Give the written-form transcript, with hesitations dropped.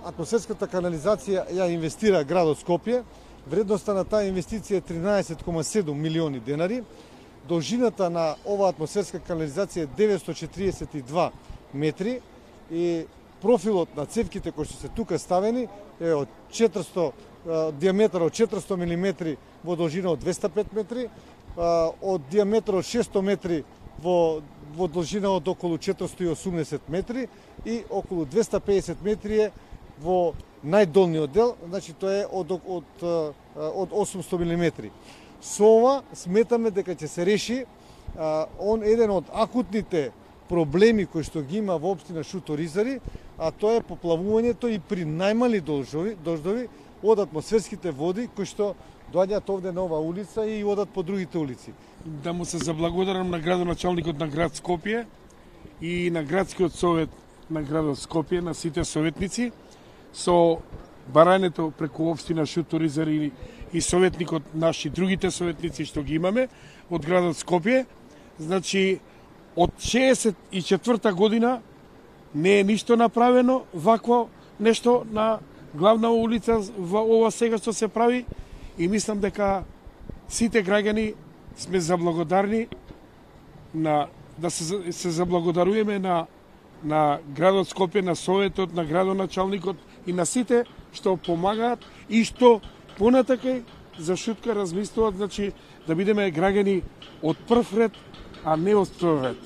атмосферската канализација ја инвестира градот Скопје. Вредноста на таа инвестиција е 13,7 милиони денари. Должината на оваа атмосферска канализација е 942 метри и профилот на цевките кои што се тука ставени е од 400 диаметар од 400 мм во должина од 205 метри, од диаметар од 600 метри во должина од околу 480 метри и околу 250 метри е во најдолниот дел, значи тоа е од 800 мм. Со ова сметаме дека ќе се реши еден од акутните проблеми кои што ги има во општина Шуторизари, а тоа е поплавувањето и при најмали дождови од атмосферските води кои што доаѓаат овде на оваа улица и одат по другите улици. Да му се заблагодарам на градоначалникот на град Скопје и на градскиот совет на градот Скопје, на сите советници, со барањето преку општина Шуторизари и советникот наши, другите советници што ги имаме од градот Скопје. Значи, од 64-та година не е ништо направено вакво нешто на главна улица во ова сега што се прави и мислам дека сите граѓани сме заблагодарни да се заблагодаруваме на градот Скопје, на советот, на градоначалникот и на сите што помагаат и што понатака за шутка размислуваат, значи да бидеме граѓани од прв ред, а не од втор ред.